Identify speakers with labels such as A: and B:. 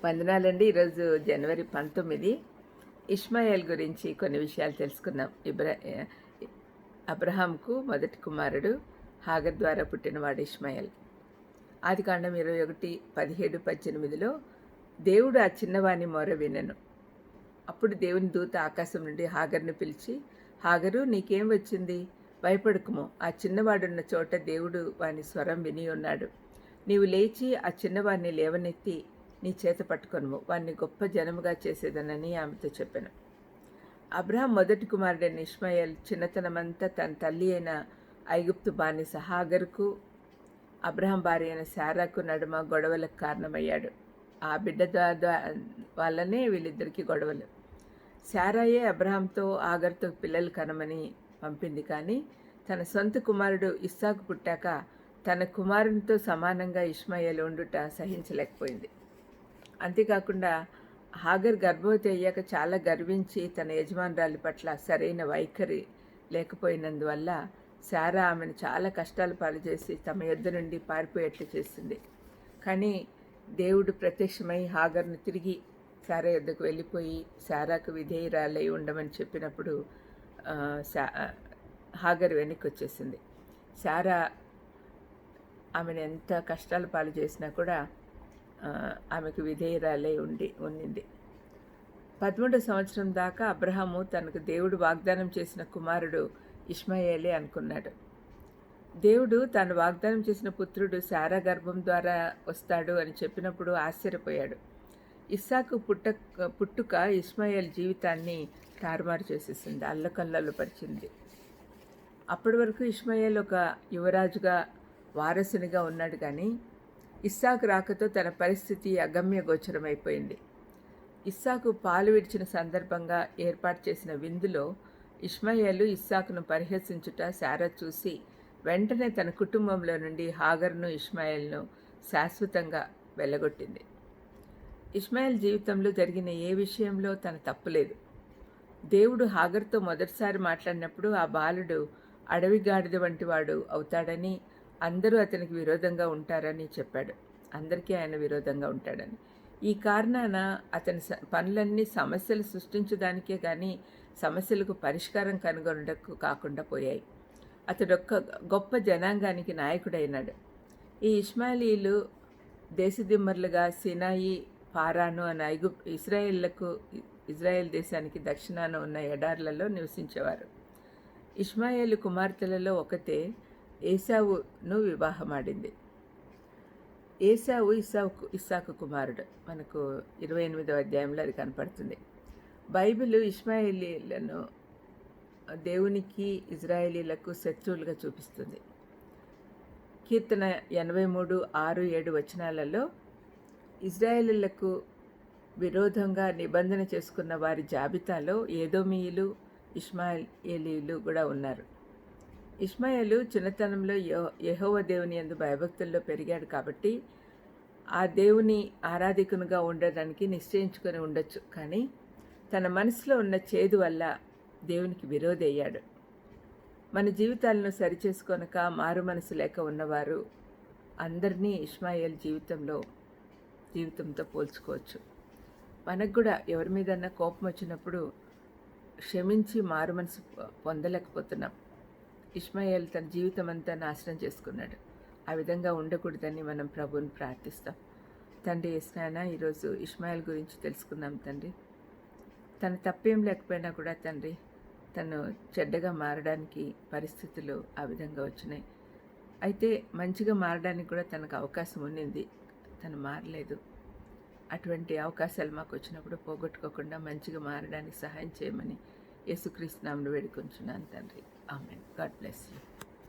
A: వందనాలండి. ఈరోజు జనవరి 19. ఇష్మాయేల్ గురించి కొన్ని విషయాలు తెలుసుకుందాం. అబ్రహాంకు మొదటి కుమారుడు, హాగర్ ద్వారా పుట్టినవాడు ఇష్మాయేల్. ఆదికాండం 21, 17, 18లో దేవుడు ఆ చిన్నవాని మొర వినెను. అప్పుడు దేవుని దూత ఆకాశం నుండి హాగర్ను పిలిచి, హాగరు, నీకేం వచ్చింది? భయపడకుము, ఆ చిన్నవాడున్న చోట దేవుడు వాని స్వరం విని ఉన్నాడు. నీవు లేచి ఆ చిన్నవాడిని లేవనెత్తి నీ చేత పట్టుకొనుము, వారిని గొప్ప జనముగా చేసేదనని ఆమెతో చెప్పాను. అబ్రహాం మొదటి కుమారుడైన ఇష్మాయేల్ చిన్నతనమంతా తన తల్లి అయిన ఐగుప్తు బానిస హాగర్కు, అబ్రహాం భార్య అయిన శారాకు నడుమ గొడవలకు కారణమయ్యాడు. ఆ బిడ్డ వల్లనే వీళ్ళిద్దరికీ గొడవలు. శారాయే అబ్రహాంతో హాగర్తో పిల్లలు కనమని పంపింది, కానీ తన సొంత కుమారుడు ఇస్సాకు పుట్టాక తన కుమారునితో సమానంగా ఇష్మాయేల్ ఉండుట సహించలేకపోయింది. అంతేకాకుండా హాగర్ గర్భవతి అయ్యాక చాలా గర్వించి తన యజమానురాలి పట్ల సరైన వైఖరి లేకపోయినందువల్ల శారా ఆమెను చాలా కష్టాలు పాలు చేసి తమ యొద్ద నుండి పారిపోయేట్లు చేసింది. కానీ దేవుడు ప్రత్యక్షమై హాగర్ను తిరిగి శారా యొద్దకు వెళ్ళిపోయి శారాకు విధేయురాలై ఉండమని చెప్పినప్పుడు హాగర్ వెనక్కి వచ్చేసింది. శారా ఆమెను ఎంత కష్టాలు పాలు చేసినా కూడా ఆమెకు విధేయురాలై ఉండింది. 13వ సంవత్సరం దాకా అబ్రహాము తనకు దేవుడు వాగ్దానం చేసిన కుమారుడు ఇష్మాయేలే అనుకున్నాడు. దేవుడు తాను వాగ్దానం చేసిన పుత్రుడు శారా గర్భం ద్వారా వస్తాడు అని చెప్పినప్పుడు ఆశ్చర్యపోయాడు. ఇస్సాకు పుట్టుక ఇష్మాయేల్ జీవితాన్ని తారుమారు చేసేసింది, అల్లకల్లోలు పరిచింది. అప్పటి వరకు ఇష్మాయేల్ ఒక యువరాజుగా వారసునిగా ఉన్నాడు, కానీ ఇస్సాకు రాకతో తన పరిస్థితి అగమ్య గోచరమైపోయింది. ఇస్సాకు పాలు విడిచిన సందర్భంగా ఏర్పాటు చేసిన విందులో ఇష్మాయేలు ఇస్సాకును పరిహసించుట శారా చూసి వెంటనే తన కుటుంబంలో నుండి హాగర్ను ఇష్మాయేల్ను శాశ్వతంగా వెళ్ళగొట్టింది. ఇష్మాయేల్ జీవితంలో జరిగిన ఏ విషయంలో తన తప్పులేదు. దేవుడు హాగర్తో మొదటిసారి మాట్లాడినప్పుడు ఆ బాలుడు అడవి గాడిద వంటి వాడు అవుతాడని, అందరూ అతనికి విరోధంగా ఉంటారని చెప్పాడు. అందరికీ ఆయన విరోధంగా ఉంటాడని. ఈ కారణాన అతని పనులన్నీ సమస్యలు సృష్టించడానికే కానీ సమస్యలకు పరిష్కారం కనుగొనడకు కాకుండా పోయాయి. అతడు గొప్ప జనాంగానికి నాయకుడైనాడు. ఈ ఇష్మాయిలీలు దేశదిమ్మర్లుగా సినాయి, పారాను అనే ఇజ్రాయెల్ దేశానికి దక్షిణాన ఉన్న ఎడార్లలో నివసించేవారు. ఇష్మాయేలు కుమార్తెలలో ఒకతే ఏశావును వివాహమాడింది. ఏశావు ఇస్సాకు కుమారుడు. మనకు 28వ అధ్యాయంలో అది కనపడుతుంది. బైబిల్ ఇష్మాయేలీలను దేవునికి ఇజ్రాయేలీలకు శత్రువులుగా చూపిస్తుంది. కీర్తన 83, 6, 7 వచనాలలో ఇజ్రాయేలీలకు విరోధంగా నిబంధన చేసుకున్న వారి జాబితాలో ఏదోమీయులు, ఇష్మాయేలీలు కూడా ఉన్నారు. ఇష్మాయేలు చిన్నతనంలో యెహోవా దేవుని యందు భయభక్తుల్లో పెరిగాడు కాబట్టి ఆ దేవుని ఆరాధికునిగా ఉండడానికి నిశ్చయించుకొని ఉండొచ్చు, కానీ తన మనసులో ఉన్న చేదు వల్ల దేవునికి విరోధి అయ్యాడు. మన జీవితాలను సరిచేసుకొనక మారు మనసు లేక ఉన్నవారు అందరినీ ఇష్మాయేల్ జీవితంతో పోల్చుకోవచ్చు. మనకు కూడా ఎవరి మీదన్నా కోపం వచ్చినప్పుడు క్షమించి మారు మనసు పొందలేకపోతున్నాం. ఇష్మాయేల్ తన జీవితం అంతా నాశనం చేసుకున్నాడు. ఆ విధంగా ఉండకూడదని మనం ప్రభువుని ప్రార్థిస్తాం. తండ్రి యేసయ్యా, ఈరోజు ఇష్మాయేల్ గురించి తెలుసుకున్నాం తండ్రి. తన తప్పేం లేకపోయినా కూడా తండ్రి తను చెడ్డగా మారడానికి పరిస్థితులు ఆ విధంగా వచ్చినాయి. అయితే మంచిగా మారడానికి కూడా తనకు అవకాశం ఉండింది, తను మారలేదు. అటువంటి అవకాశాలు మాకు వచ్చినప్పుడు పోగొట్టుకోకుండా మంచిగా మారడానికి సహాయం చేయమని యేసుక్రీస్తు నామములో వేడుకొంచున్నాను తండ్రి. ఆమేన్. God bless you.